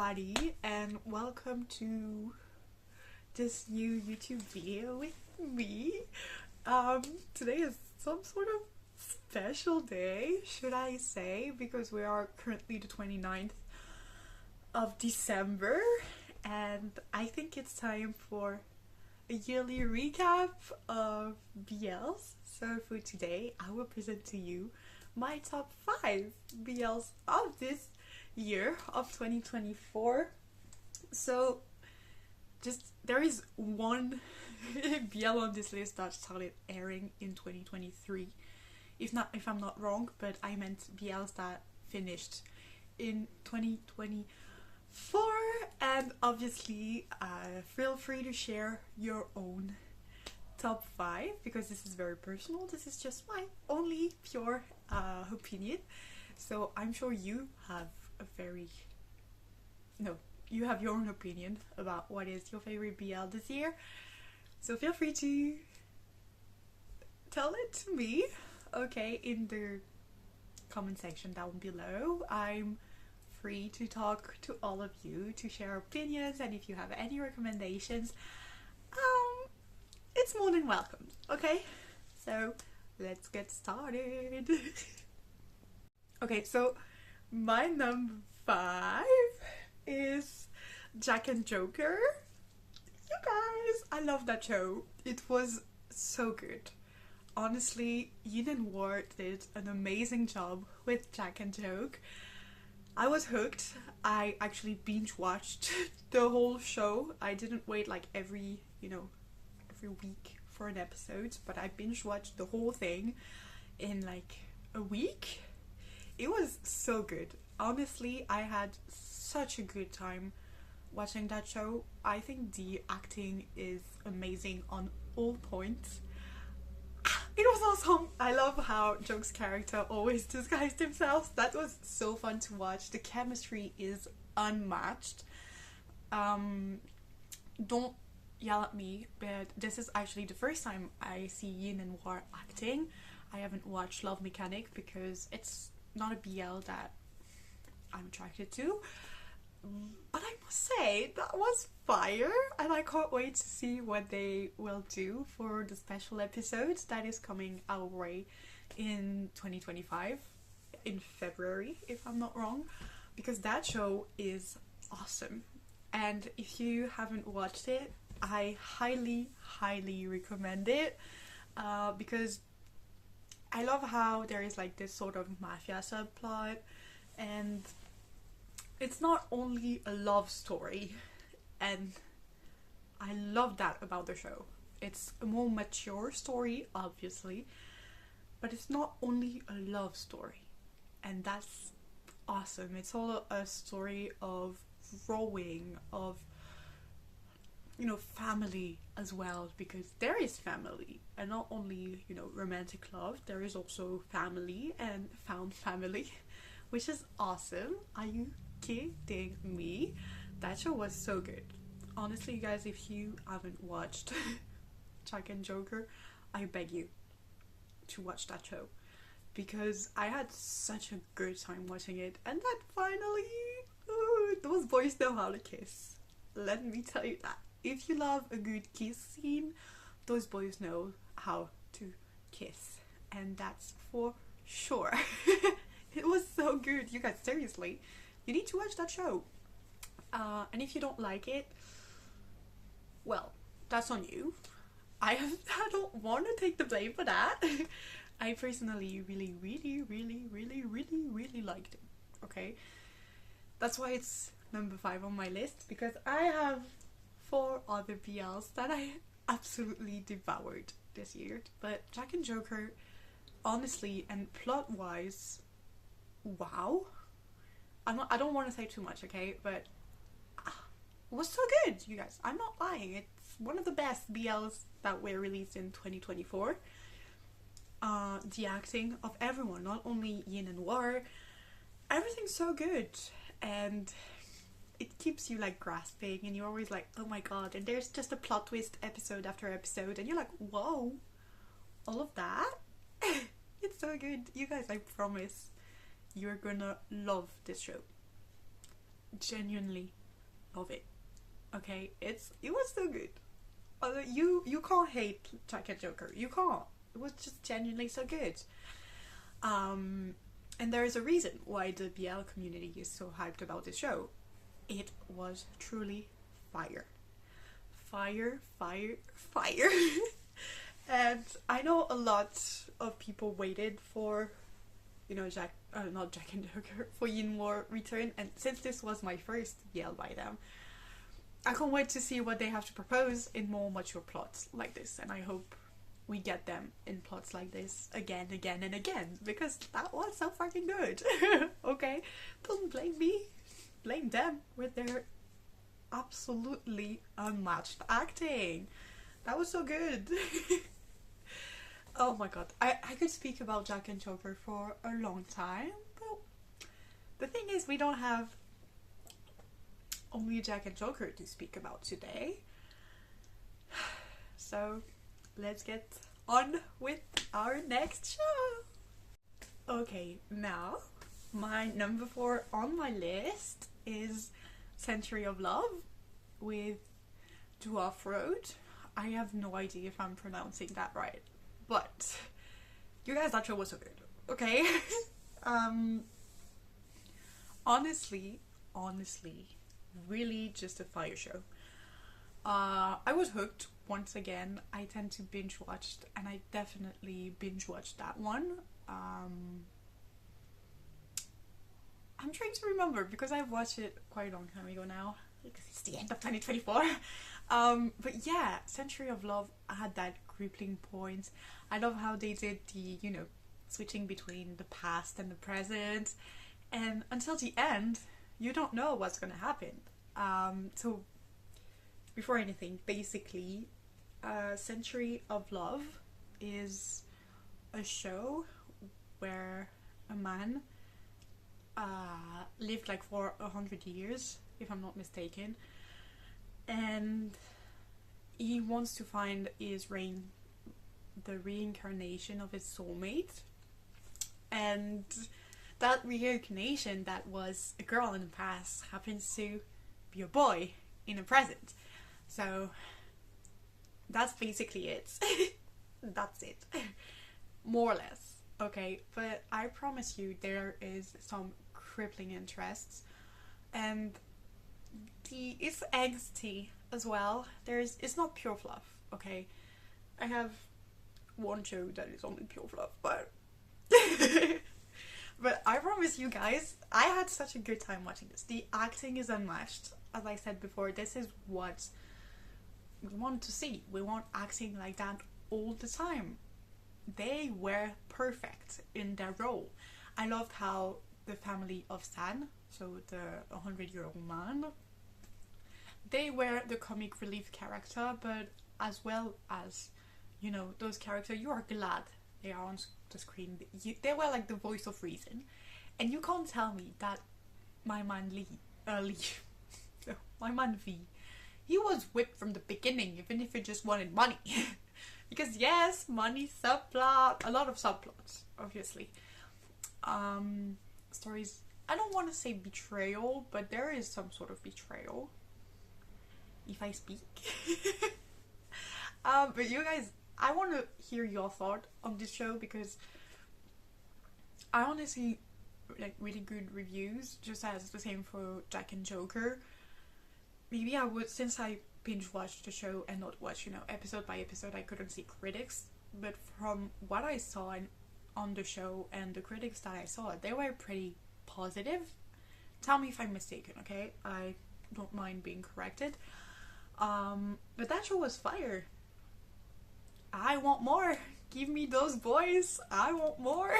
everybody, and welcome to this new YouTube video with me. Today is some sort of special day, should I say, because we are currently the 29th of December, and I think it's time for a yearly recap of BLs. So for today, I will present to you my top 5 BLs of this year of 2024. So there is one BL on this list that started airing in 2023, if I'm not wrong, but I meant BLs that finished in 2024. And obviously feel free to share your own top 5 because this is very personal. This is just my only pure opinion. So I'm sure you have you have your own opinion about what is your favorite BL this year. So feel free to tell it to me, okay, in the comment section down below. I'm free to talk to all of you, to share opinions, and if you have any recommendations, it's more than welcome, okay? So let's get started. Okay, so my number 5 is Jack and Joker. You guys, I love that show. It was so good. Honestly, Yin and War did an amazing job with Jack and Joke. I was hooked. I actually binge watched the whole show. I didn't wait like every week for an episode, but I binge watched the whole thing in like a week. It was so good. Honestly, I had such a good time watching that show. I think the acting is amazing on all points. It was awesome. I love how Joke's character always disguised himself. That was so fun to watch. The chemistry is unmatched. Don't yell at me, but this is actually the first time I see Yin and War acting. I haven't watched Love Mechanic because it's not a BL that I'm attracted to. But I must say, that was fire, and I can't wait to see what they will do for the special episodes that is coming our way in 2025, in February, if I'm not wrong, because that show is awesome. And if you haven't watched it, I highly recommend it, because I love how there is like this sort of mafia subplot, and it's not only a love story, and I love that about the show. It's a more mature story, obviously, but it's not only a love story, and that's awesome. It's all a story of growing, of family as well, because there is family, and not only romantic love, there is also family and found family, which is awesome. Are you kidding me? That show was so good. Honestly, you guys, if you haven't watched Jack and Joker, I beg you to watch that show, because I had such a good time watching it, and that finally, those boys know how to kiss. Let me tell you that. If you love a good kiss scene, those boys know how to kiss, and that's for sure. It was so good, you guys, seriously. You need to watch that show. And if you don't like it, well, that's on you. I don't want to take the blame for that. I personally really liked it, okay? That's why it's number 5 on my list, because I have 4 other BLs that I absolutely devoured this year. But Jack and Joker, honestly, and plot-wise, wow. I don't want to say too much, okay? But it was so good, you guys. I'm not lying. It's one of the best BLs that were released in 2024. The acting of everyone, not only Yin and War, everything's so good, and it keeps you like grasping, and you're always like, oh my god, and there's just a plot twist episode after episode, and you're like, whoa, all of that? It's so good. You guys, I promise you're gonna love this show. genuinely love it. Okay, it was so good. You can't hate Jack and Joker. You can't. It was just genuinely so good. And there is a reason why the BL community is so hyped about this show. It was truly fire. Fire, fire, fire. And I know a lot of people waited for, not Jack and Joker, for Yin War return. And since this was my first BL by them, I can't wait to see what they have to propose in more mature plots like this. And I hope we get them in plots like this again, and again, because that was so fucking good. Okay? Don't blame me. Blame them with their absolutely unmatched acting. That was so good. Oh my god. I could speak about Jack and Joker for a long time, but the thing is, we don't have only Jack and Joker to speak about today. So let's get on with our next show. Okay, now my number 4 on my list is Century of Love with Dwarf Road. I have no idea if I'm pronouncing that right, but you guys, that show was so good. Okay. Honestly, really just a fire show. I was hooked once again. I tend to binge watch, and I definitely binge watched that one. I'm trying to remember because I've watched it quite a long time ago now, because it's the end of 2024. But yeah, Century of Love had that crippling point. I love how they did the, switching between the past and the present, and until the end, you don't know what's gonna happen. So before anything, basically, Century of Love is a show where a man lived like for 100 years, if I'm not mistaken, and he wants to find the reincarnation of his soulmate, and that reincarnation that was a girl in the past happens to be a boy in the present. So that's basically it. That's it. More or less. Okay, but I promise you there is some crippling interests, and it's angsty as well. It's not pure fluff, okay? I have one show that is only pure fluff, but but I promise you guys, I had such a good time watching this. The acting is unmatched. As I said before, this is what we want to see. We want acting like that all the time. They were perfect in their role. I loved how the family of Stan, so the 100-year-old man, they were the comic relief character, but as well as, those characters you are glad they are on the screen. They were like the voice of reason. And you can't tell me that my man my man V, he was whipped from the beginning, even if he just wanted money. Because yes, money, subplot, a lot of subplots, obviously. Stories, I don't want to say betrayal, but there is some sort of betrayal, if I speak. But you guys, I want to hear your thought on this show, because I honestly like really good reviews, just as the same for Jack and Joker. Maybe I would, since I binge watched the show and not watch, episode by episode, I couldn't see critics, but from what I saw on the show and the critics that I saw, they were pretty positive. Tell me if I'm mistaken, okay? I don't mind being corrected. But that show was fire. I want more. Give me those boys. I want more.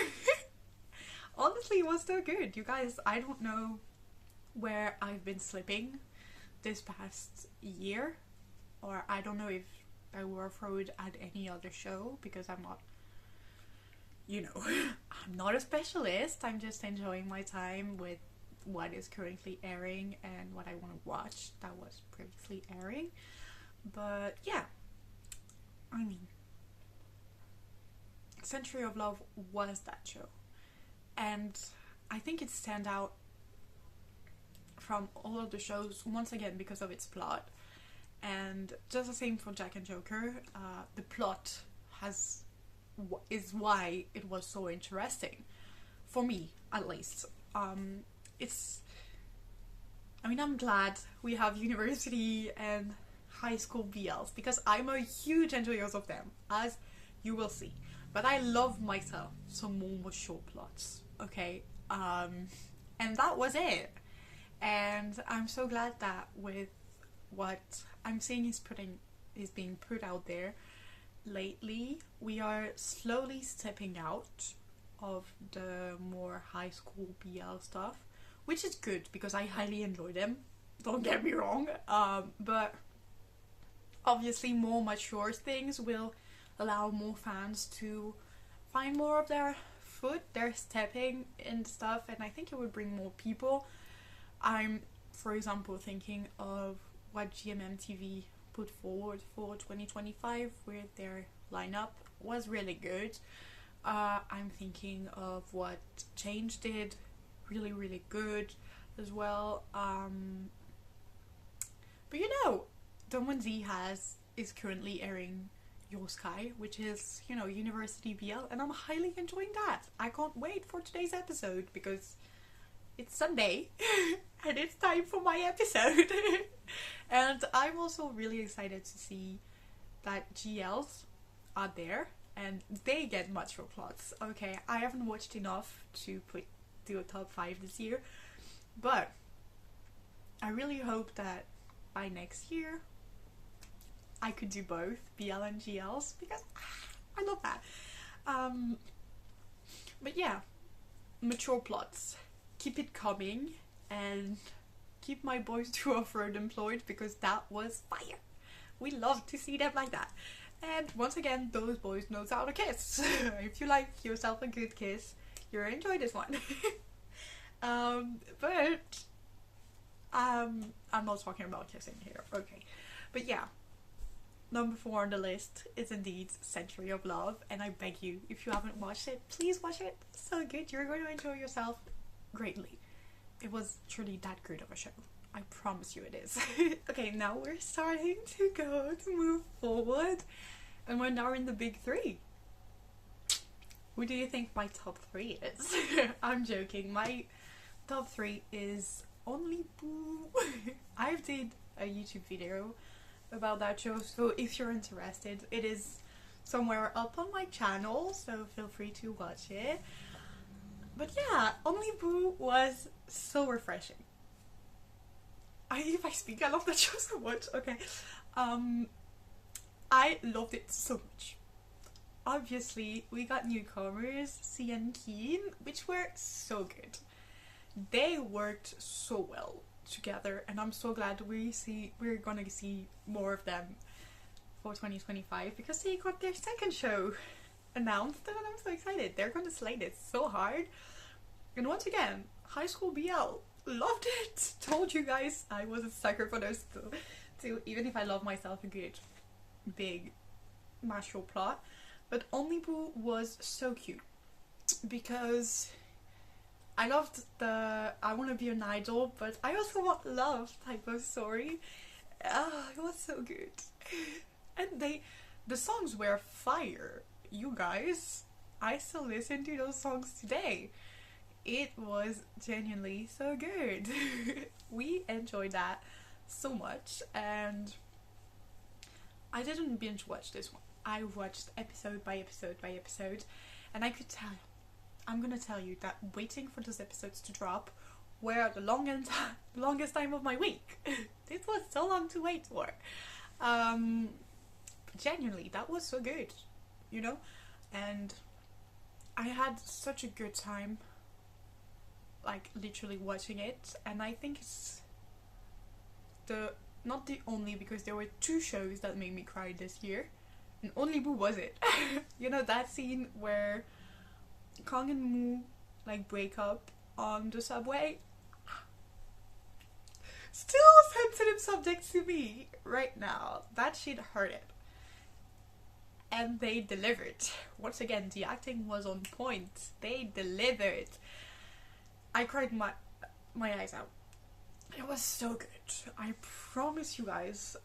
Honestly, it was so good. You guys, I don't know where I've been slipping this past year, or I don't know if I were throwed at any other show, because I'm not, I'm not a specialist. I'm just enjoying my time with what is currently airing and what I want to watch that was previously airing. But yeah, I mean, Century of Love was that show, and I think it stands out from all of the shows, once again because of its plot. And just the same for Jack and Joker. The plot is why it was so interesting for me, at least. I'm glad we have university and high school BLs because I'm a huge enjoyer of them, as you will see. But I love myself some more mature plots, okay? And that was it. And I'm so glad that with what I'm seeing is being put out there lately, we are slowly stepping out of the more high school BL stuff, which is good because I highly enjoy them. Don't get me wrong. But obviously more mature things will allow more fans to find more of their foot, their stepping in stuff, and I think it would bring more people. I'm, for example, thinking of what GMMTV put forward for 2025 with their lineup was really good. I'm thinking of what Change did, really good as well. But Dong Z is currently airing Your Sky, which is, University BL, and I'm highly enjoying that. I can't wait for today's episode because it's Sunday and it's time for my episode. And I'm also really excited to see that GLs are there and they get mature plots. Okay, I haven't watched enough to do a top 5 this year, but I really hope that by next year I could do both BL and GLs because I love that. But yeah, mature plots, keep it coming and keep my boys to off-road employed because that was fire. We love to see them like that. And once again, those boys knows how to kiss. If you like yourself a good kiss, you'll enjoy this one. But I'm not talking about kissing here, okay. But yeah, number 4 on the list is indeed Century of Love, and I beg you, if you haven't watched it, please watch it. It's so good, you're going to enjoy yourself greatly. It was truly that good of a show. I promise you it is. Okay, now we're starting to move forward, and we're now in the big 3. Who do you think my top 3 is? I'm joking. My top 3 is Only Boo. I did a YouTube video about that show, so if you're interested, it is somewhere up on my channel, so feel free to watch it. But yeah, Only Boo was so refreshing. If I speak, I love that show so much. Okay, I loved it so much. Obviously, we got newcomers, C and Keen, which were so good. They worked so well together, and I'm so glad we're gonna see more of them for 2025 because they got their second show announced, and I'm so excited. They're gonna slay this so hard. And once again, High School BL, loved it. Told you guys I was a sucker for those too, even if I love myself a good big mature plot. But Only Boo was so cute because I loved the I want to be an idol, but I also want love type of story. It was so good. And the songs were fire. You guys, I still listen to those songs today. It was genuinely so good. We enjoyed that so much, and I didn't binge watch this one. I watched episode by episode, and I could tell you, I'm gonna tell you that waiting for those episodes to drop were the longest time of my week. This was so long to wait for. Genuinely, that was so good, and I had such a good time, like literally watching it. And I think it's not the only, because there were 2 shows that made me cry this year, and Only Boo was it. That scene where Kong and Moo break up on the subway. Still a sensitive subject to me right now. That shit hurted. And they delivered. Once again, the acting was on point. They delivered. I cried my eyes out. It was so good. I promise you guys,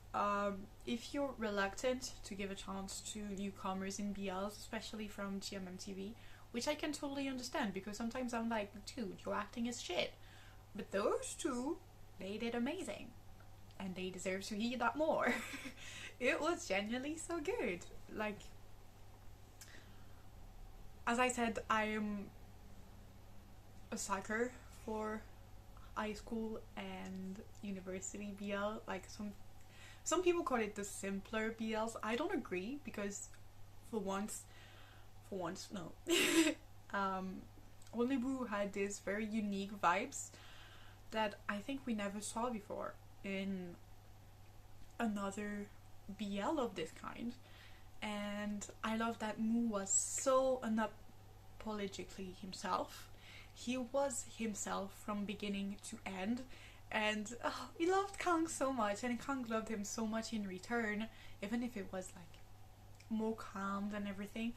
if you're reluctant to give a chance to newcomers in BLs, especially from GMMTV, which I can totally understand because sometimes I'm like, dude, your acting is shit. But those two, they did amazing. And they deserve to hear that more. It was genuinely so good. Like, as I said, I am a sucker for high school and university BL. Like some people call it the simpler BLs. I don't agree because for once no. Only Boo had this very unique vibes that I think we never saw before in another BL of this kind. And I love that Moo was so unapologetically himself. He was himself from beginning to end, and he loved Kang so much, and Kang loved him so much in return, even if it was like more calm and everything.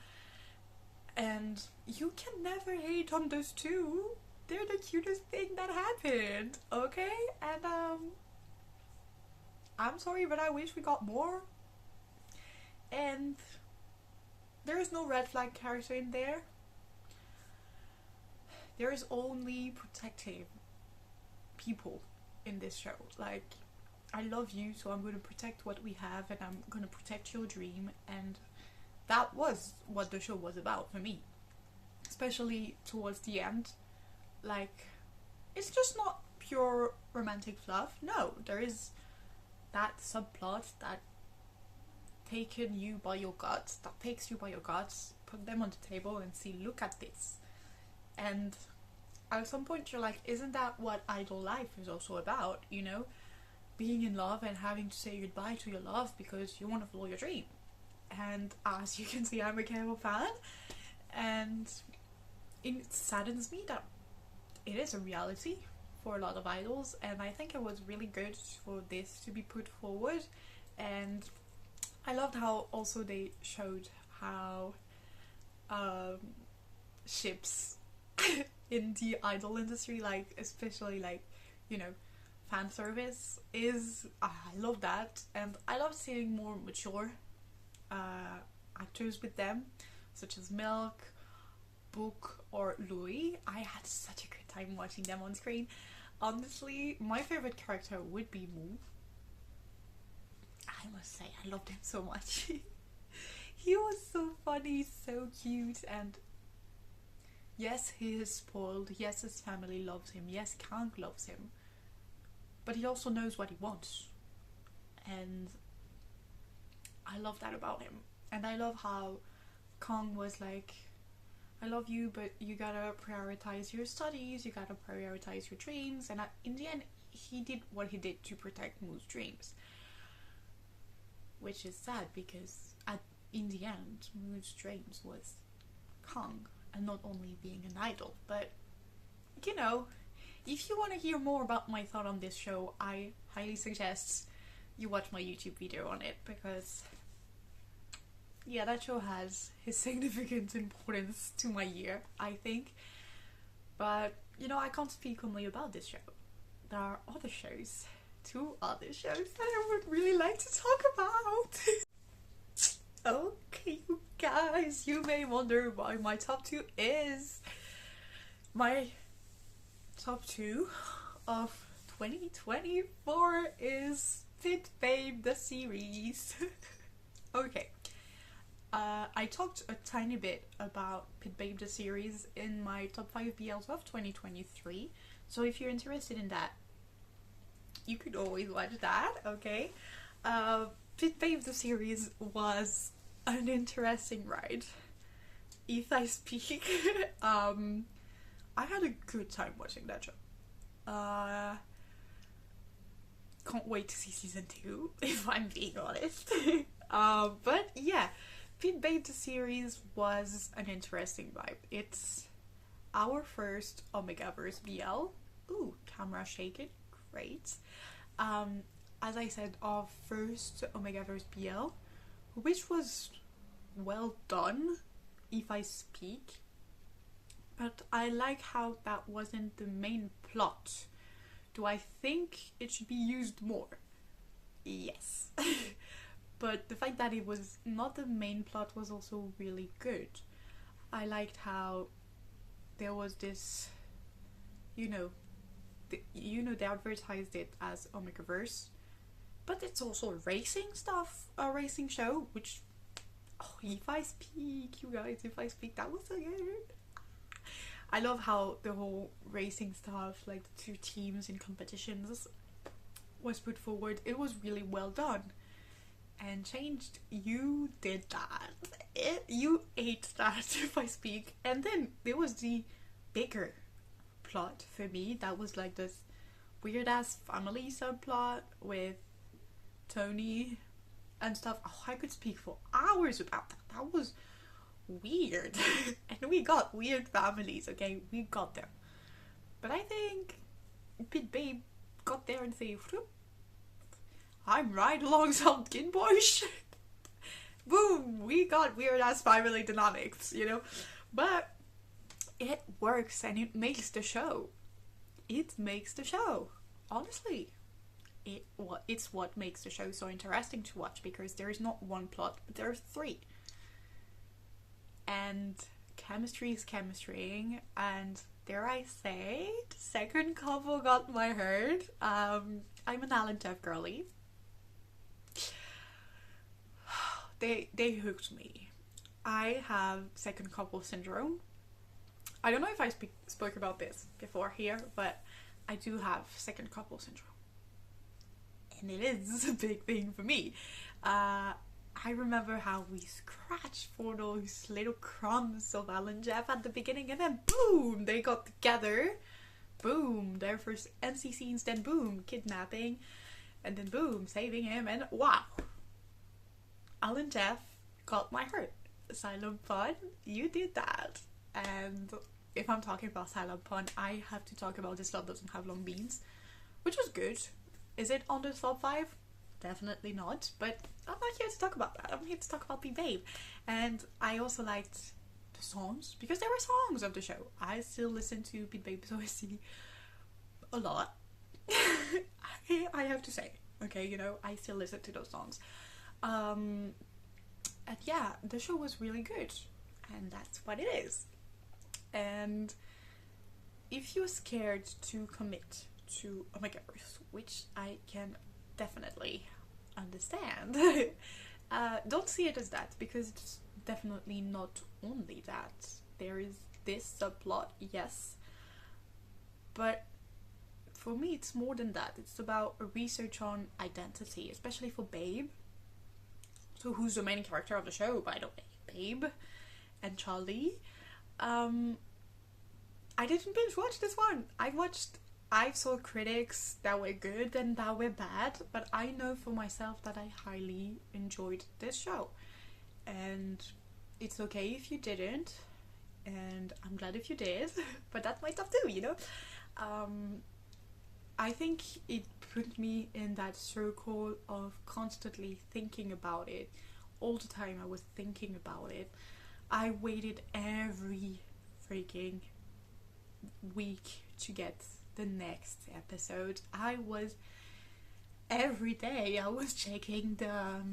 And you can never hate on those two. They're the cutest thing that happened, okay? And I'm sorry, but I wish we got more. And there is no red flag character in there. There is only protective people in this show. Like, I love you, so I'm going to protect what we have, and I'm going to protect your dream. And that was what the show was about for me, especially towards the end. Like, it's just not pure romantic fluff. No, there is that subplot that takes you by your guts, put them on the table and see, look at this. And at some point you're like, isn't that what idol life is also about, you know? Being in love and having to say goodbye to your love because you want to follow your dream. And as you can see, I'm a K-pop fan, and it saddens me that it is a reality for a lot of idols, and I think it was really good for this to be put forward. And I loved how also they showed how ships in the idol industry, like especially like, you know, fan service is, I love that. And I love seeing more mature actors with them, such as Milk, Book, or Louis. I had such a good time watching them on screen. Honestly, my favorite character would be Moo. I must say, I loved him so much. He was so funny, so cute, and yes, he is spoiled. Yes, his family loves him. Yes, Kang loves him. But he also knows what he wants. And I love that about him. And I love how Kang was like, I love you, but you gotta prioritize your studies, you gotta prioritize your dreams. And in the end, he did what he did to protect Moo's dreams. Which is sad because in the end, Moo's dreams was Kang, and not only being an idol. But, you know, if you want to hear more about my thought on this show, I highly suggest you watch my YouTube video on it, because yeah, that show has his significant importance to my year, I think. But, you know, I can't speak only about this show. There are other shows, 2 other shows that I would really like to talk about. Okay, you guys, you may wonder why my top 2 is. My top 2 of 2024 is Pit Babe the series. Okay. I talked a tiny bit about Pit Babe the series in my top 5 BLs of 2023. So if you're interested in that, you could always watch that, okay? Pit Babe the series was an interesting ride, if I speak. I had a good time watching that show. Can't wait to see season 2, if I'm being honest. But yeah, Pit Babe the series was an interesting vibe. It's our first Omegaverse BL. Ooh, camera shaking, great. As I said, our first Omegaverse BL, which was well done, if I speak. But I like how that wasn't the main plot Do I think it should be used more? Yes. But the fact that it was not the main plot was also really good. I liked how there was this, you know, they advertised it as Omegaverse, but it's also racing stuff, a racing show, which, oh, if I speak, you guys, if I speak, that was so good. I love how the whole racing stuff, like the two teams in competitions, was put forward. It was really well done. And Changed, you did that. You ate that, if I speak. And then there was the bigger plot for me. That was like this weird ass family subplot with Tony and stuff. Oh, I could speak for hours about that. That was weird. And we got weird families, okay? We got them. But I think Pit Babe got there and said, I'm right alongside Kid Boys. Boom! We got weird ass family dynamics, you know? But it works and it makes the show. It makes the show. Honestly. It's what makes the show so interesting to watch, because there is not one plot, but there are three. And chemistry is chemistrying, and dare I say, the second couple got my heart. I'm an Alan Jeff girly. They hooked me. I have second couple syndrome. I don't know if I spoke about this before here, but I do have second couple syndrome. And it is a big thing for me. I remember how we scratched for those little crumbs of Alan Jeff at the beginning, and then boom, they got together. Boom, their first NC scenes, then boom, kidnapping, and then boom, saving him, and wow. Alan Jeff got my heart. Silent Pun, you did that. And if I'm talking about Silent Pun, I have to talk about This Love Doesn't Have Long Beans, which was good. Is it on the top 5? Definitely not, but I'm not here to talk about that. I'm here to talk about Pit Babe. And I also liked the songs, because there were songs of the show. I still listen to Pit Babe's OST a lot. I have to say, okay, you know, I still listen to those songs. And yeah, the show was really good, and that's what it is. And if you're scared to commit to Omegaverse, which I can definitely understand, don't see it as that, because it's definitely not only that. There is this subplot, yes, but for me it's more than that. It's about a research on identity, especially for Babe. So who's the main character of the show, by the way? Babe and Charlie. I didn't binge watch this one. I saw critics that were good and that were bad, but I know for myself that I highly enjoyed this show. And it's okay if you didn't, and I'm glad if you did, but that's my stuff too, you know? I think it put me in that circle of constantly thinking about it. All the time I was thinking about it. I waited every freaking week to get the next episode. Every day I was checking the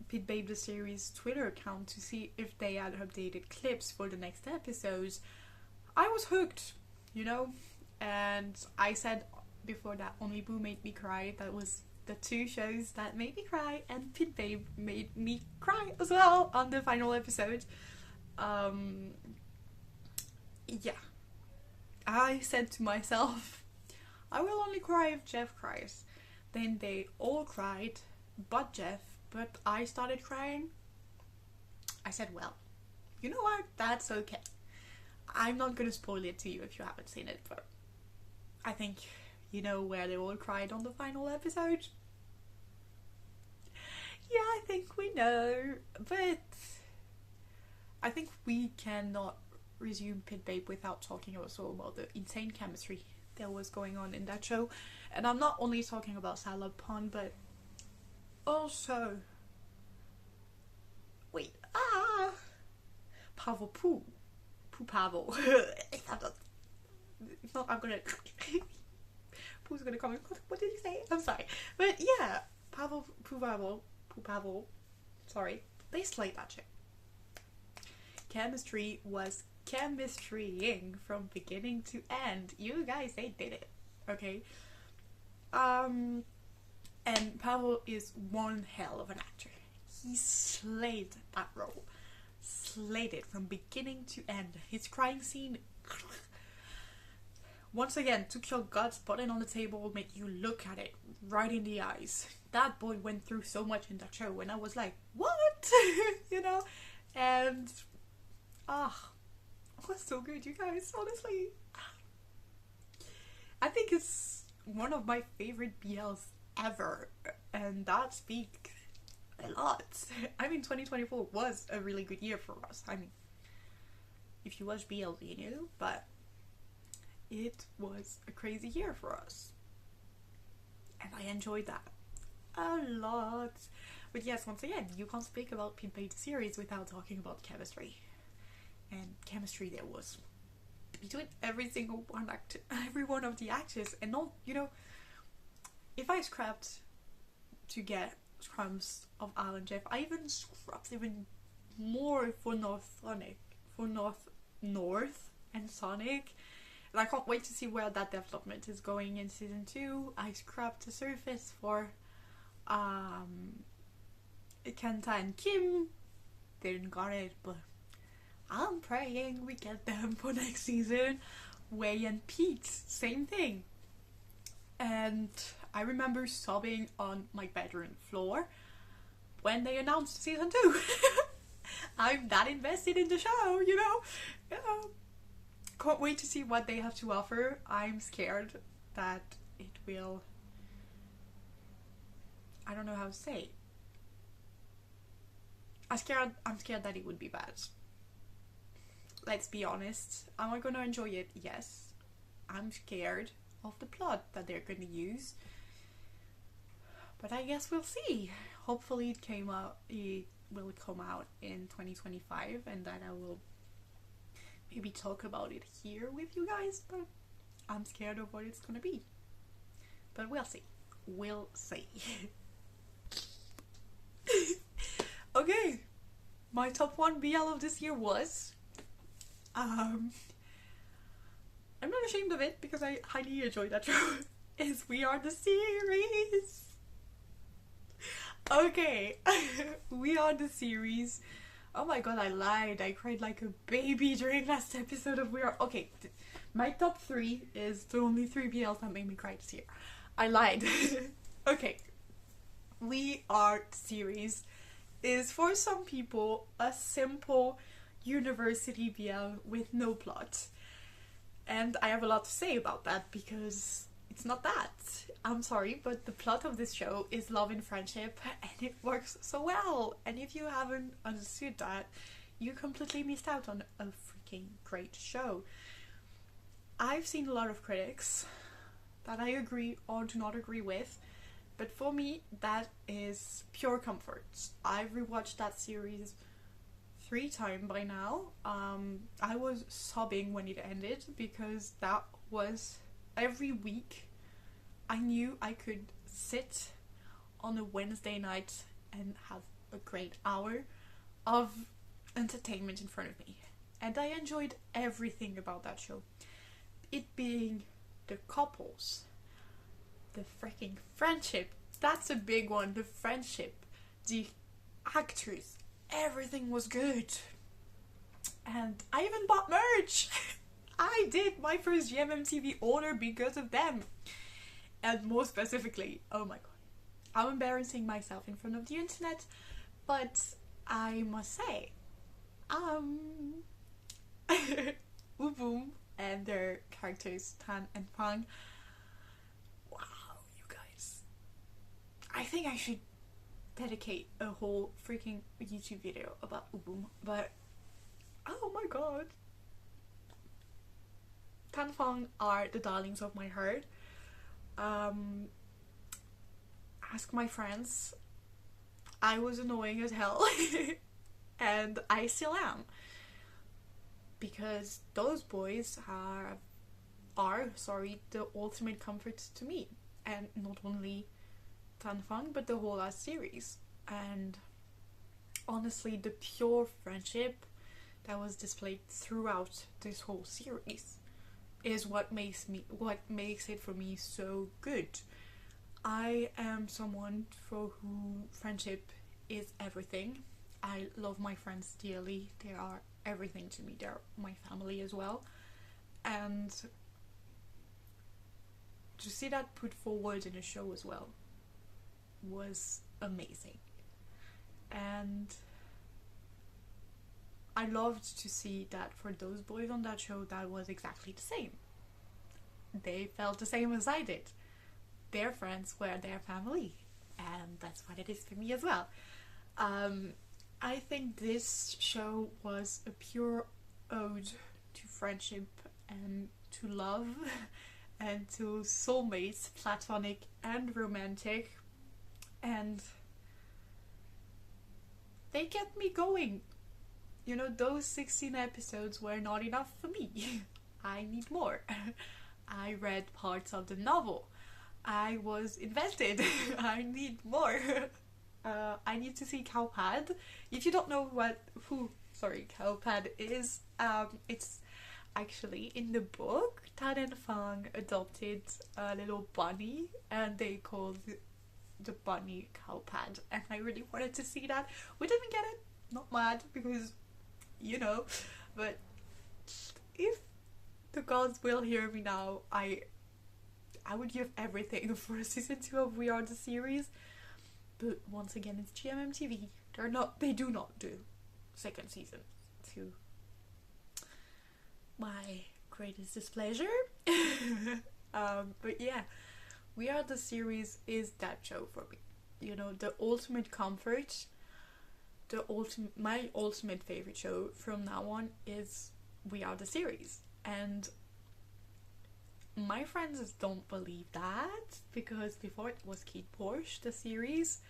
Pit Babe the series Twitter account to see if they had updated clips for the next episodes. I was hooked, you know? And I said before that Only Boo made me cry. That was the two shows that made me cry, and Pit Babe made me cry as well on the final episode. Yeah. I said to myself, I will only cry if Jeff cries. Then they all cried, but Jeff, but I started crying. I said, well, you know what? That's okay. I'm not gonna spoil it to you if you haven't seen it, but I think you know where they all cried on the final episode. Yeah, I think we know, but I think we cannot resume Pit Babe without talking also about the insane chemistry that was going on in that show. And I'm not only talking about Salad Pond, but also Pavel Poo Pavel. I'm gonna Pooh's gonna comment, what did you say? I'm sorry. But yeah, Pavel, sorry, they slayed that shit. Chemistry was chemistrying from beginning to end. You guys, they did it. Okay? And Pavel is one hell of an actor. He slayed that role. Slayed it from beginning to end. His crying scene, once again, took your guts, put it on the table, made you look at it right in the eyes. That boy went through so much in that show, and I was like, what? You know? And it was so good, you guys, honestly. I think it's one of my favorite BLs ever, and that speaks a lot. I mean, 2024 was a really good year for us. I mean, if you watch BL, you know, but it was a crazy year for us. And I enjoyed that a lot. But yes, once again, you can't speak about Pimp the series without talking about chemistry. And chemistry there was between every one of the actors. And not, you know, if I scrapped to get scrums of Al and Jeff, I even scrapped even more for North and Sonic. And I can't wait to see where that development is going in season 2. I scrapped the surface for Kenta and Kim. Didn't got it, but I'm praying we get them for next season. Wei and Pete, same thing. And I remember sobbing on my bedroom floor when they announced season 2. I'm that invested in the show, you know. Can't wait to see what they have to offer. I'm scared that it will, I don't know how to say. I'm scared that it would be bad. Let's be honest. Am I gonna enjoy it? Yes. I'm scared of the plot that they're gonna use. But I guess we'll see. Hopefully it will come out in 2025, and that I will maybe talk about it here with you guys, but I'm scared of what it's gonna be. But we'll see. We'll see. Okay. My top 1 BL of this year was I'm not ashamed of it because I highly enjoyed that show. Is We Are the Series. Okay. We Are the Series. Oh my god, I lied. I cried like a baby during last episode of We Are. Okay, my top 3 is the only 3 BLs that made me cry this year. I lied. Okay. We Are Series is for some people a simple university BL with no plot. And I have a lot to say about that because it's not that. I'm sorry, but the plot of this show is love and friendship, and it works so well. And if you haven't understood that, you completely missed out on a freaking great show. I've seen a lot of critics that I agree or do not agree with, but for me, that is pure comfort. I've rewatched that series 3 times by now. I was sobbing when it ended because that was every week. I knew I could sit on a Wednesday night and have a great hour of entertainment in front of me. And I enjoyed everything about that show. It being the couples, the freaking friendship, that's a big one, the friendship, the actors, everything was good. And I even bought merch. I did my first GMMTV order because of them. And more specifically, oh my god, I'm embarrassing myself in front of the internet, but I must say, Uboom and their characters Tan and Fang, wow, you guys, I think I should dedicate a whole freaking YouTube video about Uboom, but oh my god, Tan and Fang are the darlings of my heart. Ask my friends, I was annoying as hell and I still am, because those boys have are, sorry, the ultimate comfort to me. And not only Tan Fang, but the whole last series. And honestly, the pure friendship that was displayed throughout this whole series is what makes it for me so good. I am someone for who friendship is everything. I love my friends dearly. They are everything to me. They're my family as well. And to see that put forward in a show as well was amazing. And I loved to see that for those boys on that show, that was exactly the same. They felt the same as I did. Their friends were their family, and that's what it is for me as well. I think this show was a pure ode to friendship and to love and to soulmates, platonic and romantic, and they kept me going. You know, those 16 episodes were not enough for me. I need more. I read parts of the novel. I was invested. I need more. I need to see Cowpad. If you don't know who Cowpad is, it's actually in the book. Tan and Fang adopted a little bunny, and they called the bunny Cowpad. And I really wanted to see that. We didn't get it. Not mad, because you know, but if the gods will hear me now, I would give everything for a season 2 of We Are the Series. But once again, it's GMMTV. They do not do second season, to my greatest displeasure. But yeah, We Are the Series is that show for me. You know, the ultimate comfort. My ultimate favorite show from now on is We Are the Series. And my friends don't believe that, because before it was Kate Porsche, the series.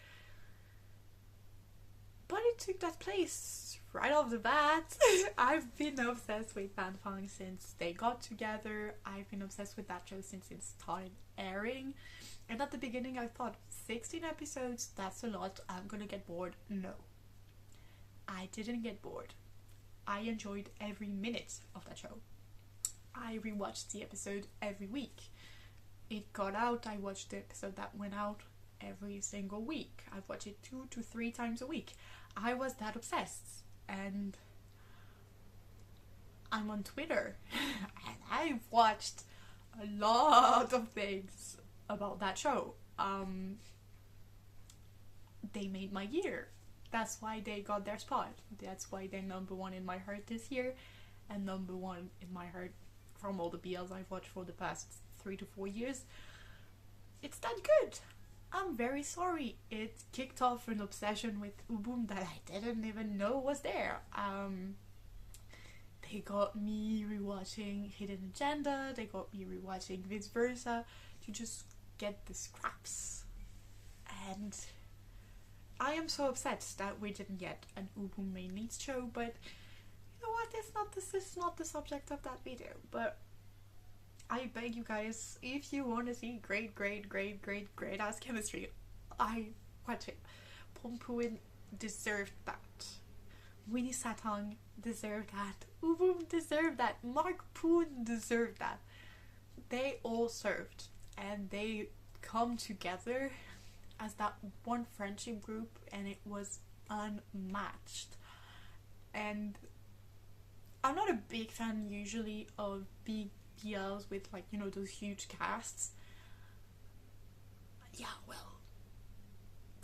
But it took that place right off the bat. I've been obsessed with Fan Fang since they got together. I've been obsessed with that show since it started airing. And at the beginning I thought, 16 episodes, that's a lot, I'm gonna get bored. No. I didn't get bored. I enjoyed every minute of that show. I rewatched the episode every week. It got out, I watched the episode that went out every single week. I've watched it 2 to 3 times a week. I was that obsessed. And I'm on Twitter and I've watched a lot of things about that show. They made my year. That's why they got their spot. That's why they're number 1 in my heart this year, and number 1 in my heart from all the BLs I've watched for the past 3 to 4 years. It's that good. I'm very sorry. It kicked off an obsession with Ubum that I didn't even know was there. They got me rewatching Hidden Agenda. They got me rewatching Vice Versa to just get the scraps. And I am so upset that we didn't get an Ubum main lead show, but you know what? This is not the subject of that video. But I beg you guys, if you want to see great ass chemistry, I watch it. Pompuin deserved that. Winnie Satang deserved that. Ubum deserved that. Mark Poon deserved that. They all served, and they come together as that one friendship group, and it was unmatched. And I'm not a big fan usually of big BLs with, like, you know, those huge casts. Yeah, well,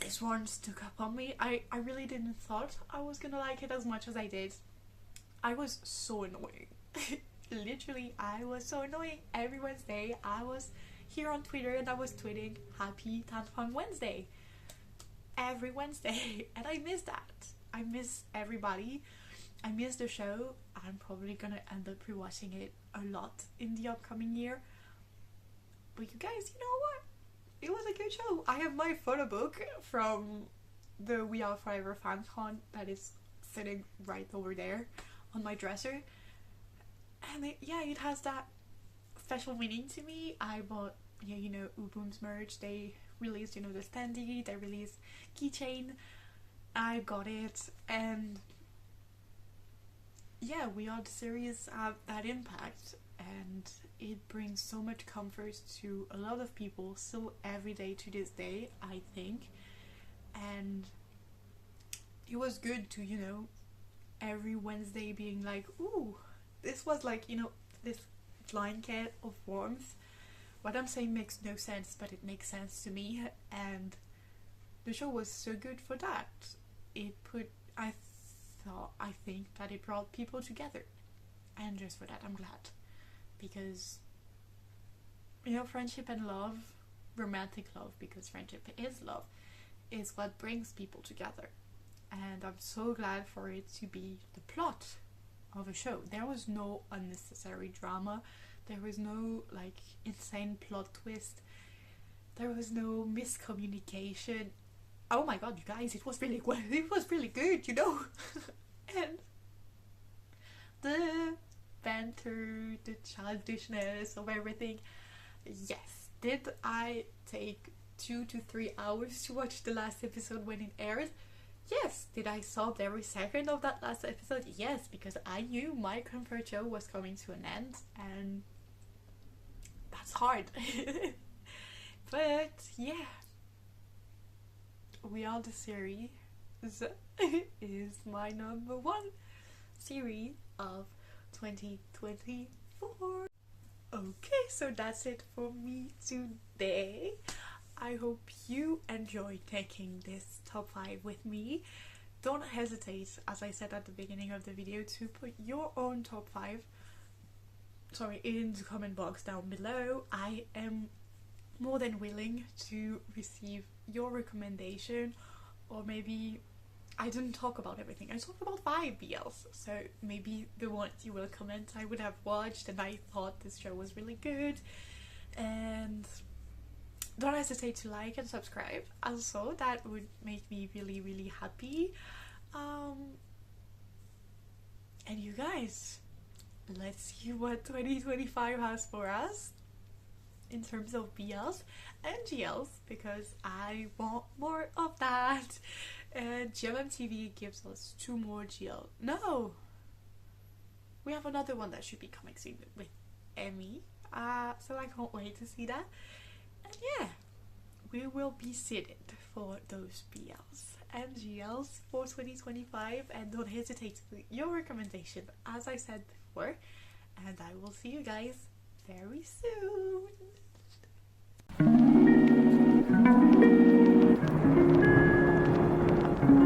this one stuck up on me. I really didn't thought I was gonna like it as much as I did. I was so annoying. Literally, I was so annoying. Every Wednesday I was here on Twitter and I was tweeting Happy Tanfang Wednesday every Wednesday, and I miss that. I miss everybody. I miss the show. I'm probably gonna end up rewatching it a lot in the upcoming year. But you guys, you know what? It was a good show. I have my photo book from the We Are Forever FanCon that is sitting right over there on my dresser. And it has that special meaning to me. I bought, yeah, you know, Uboom's merch. They released, you know, the standee, they released keychain. I got it, and yeah, We Are the series have that impact, and it brings so much comfort to a lot of people still every day to this day, I think. And it was good to, you know, every Wednesday being like, ooh, this was like, you know, this blanket of warmth. What I'm saying makes no sense, but it makes sense to me, and the show was so good for that. It put, I think that it brought people together, and just for that I'm glad, because, you know, friendship and love, romantic love, because friendship is love, is what brings people together. And I'm so glad for it to be the plot of a show. There was no unnecessary drama, there was no like insane plot twist, there was no miscommunication. Oh my god, you guys, it was really good. It was really good, you know. And the banter, the childishness of everything. Yes, did I take 2 to 3 hours to watch the last episode when it aired? Yes. Did I sob every second of that last episode? Yes, because I knew my comfort show was coming to an end, and that's hard. But yeah, We Are the series is my number 1 series of 2024. Okay, so that's it for me today. I hope you enjoyed taking this top 5 with me. Don't hesitate, as I said at the beginning of the video, to put your own top 5 in the comment box down below. I am more than willing to receive your recommendation, or maybe I didn't talk about everything. I talked about 5 BLs, so maybe the ones you will comment I would have watched and I thought this show was really good. And don't hesitate to like and subscribe. Also, that would make me really, really happy. And you guys, let's see what 2025 has for us in terms of BLs and GLs, because I want more of that. And GMMTV gives us 2 more GL. No! We have another one that should be coming soon with Emmy. So I can't wait to see that. And yeah, we will be seated for those BLs and GLs for 2025, and don't hesitate to put your recommendation, as I said before, and I will see you guys very soon.